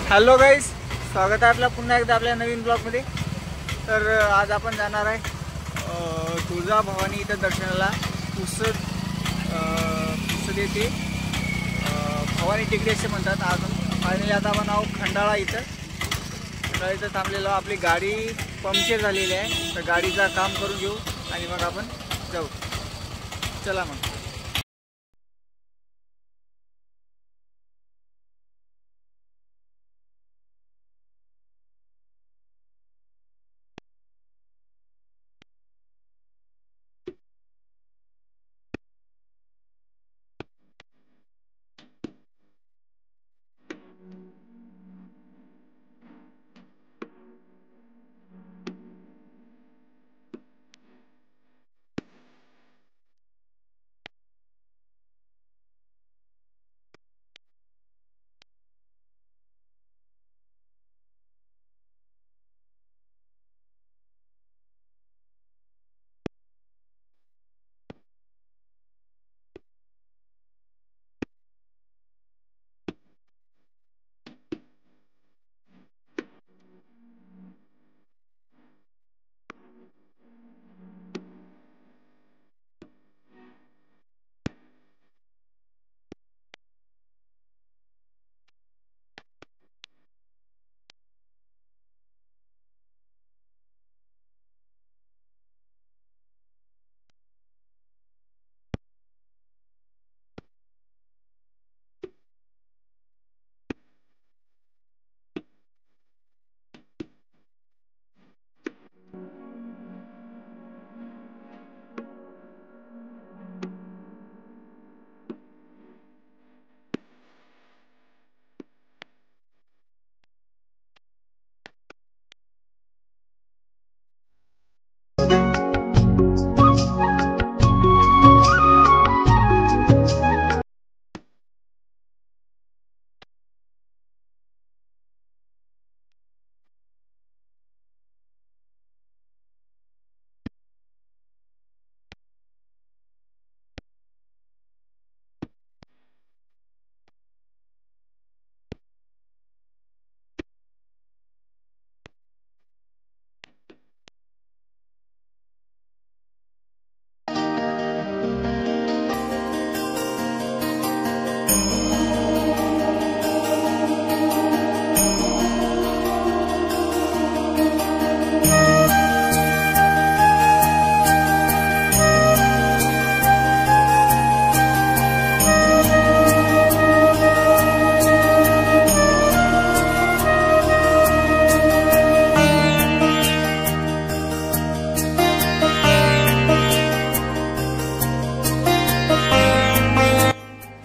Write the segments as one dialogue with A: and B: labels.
A: Hello गाईस, स्वागत आहे आपला पुन्हा एकदा आपल्या नवीन ब्लॉगमध्ये। तर आज आपण जाणार आहे तुळजाभवानी इथं दर्शनाला। पुसद येथे भवानी टेकडी असे म्हणतात। अजून फायनली आता आपण आहोत खंडाळा इथं थांबलेलो। आपली गाडी पंक्चर झालेली आहे, तर गाडीचा काम करून घेऊ आणि मग आपण जाऊ। चला मग।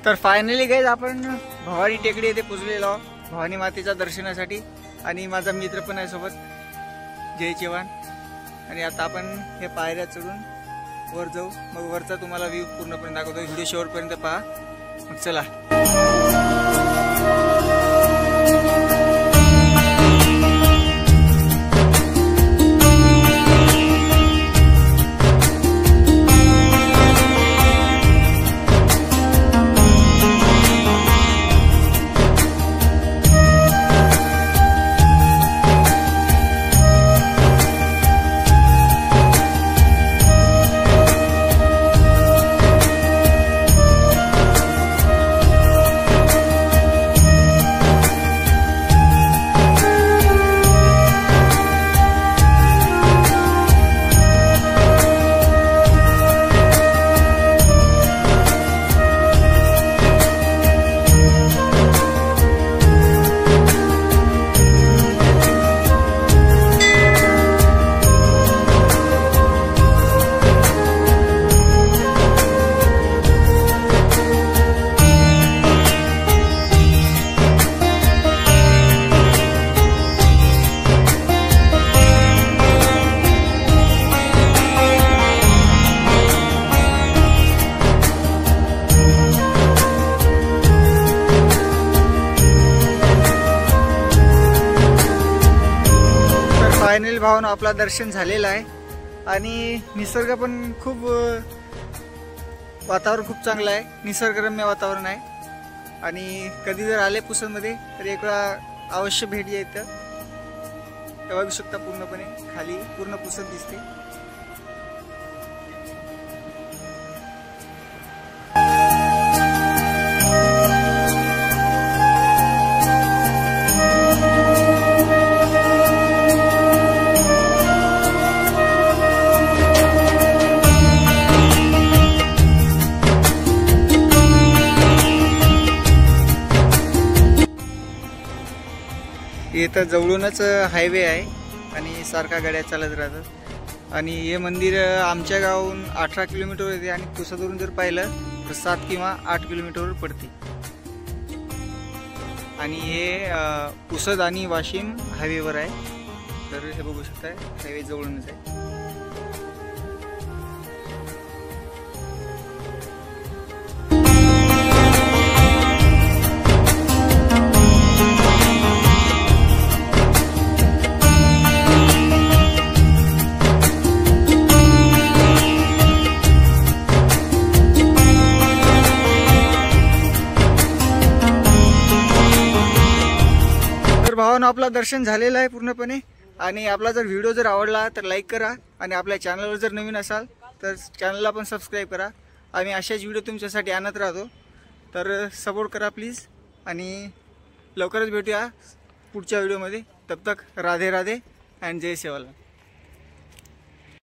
A: तर फायनली गाइस आपण भवानी टेकडी येथे पोहोचलेलो आहोत भवानी मातेच्या दर्शनासाठी। आणि माझा मित्र पण आहे सोबत, जय चव्हाण। आणि आता आपण हे पायऱ्या चढून वर जाऊ, मग वरचा तुम्हाला व्ह्यू पूर्णपणे दाखवतो। व्हिडिओ शेवटपर्यंत पहा। मग चला। फायनल भावना आपला दर्शन झालेला आहे आणि निसर्ग पण खूप वातावरण खूप चांगलं आहे, निसर्गरम्य वातावरण आहे। आणि कधी जर आले पुसदमध्ये तर एक वेळा अवश्य भेट द्या इथं. तेव्हा बघू शकता पूर्णपणे खाली पूर्ण पुसत दिसते. इथं जवळूनच हायवे आहे आणि सारखा गाड्या चालत राहतात. आणि हे मंदिर आमच्या गावाहून 18 किलोमीटर येते आणि पुसदवरून जर पाहिलं तर 7 किंवा 8 किलोमीटरवर पडते. आणि हे पुसद आणि वाशिम हायवेवर आहे. तर हे बघू शकता हायवे जवळूनच आहे. भावानं आपला दर्शन झालेलं आहे पूर्णपणे. आणि आपला जर व्हिडिओ जर आवडला तर लाईक करा आणि आपल्या चॅनलवर जर नवीन असाल तर चॅनलला पण सबस्क्राईब करा. आम्ही अशाच व्हिडिओ तुमच्यासाठी आणत राहतो. तर सपोर्ट करा प्लीज. आणि लवकरच भेटूया पुढच्या व्हिडिओमध्ये. तब तक राधे राधे अँड जय सेवालाल.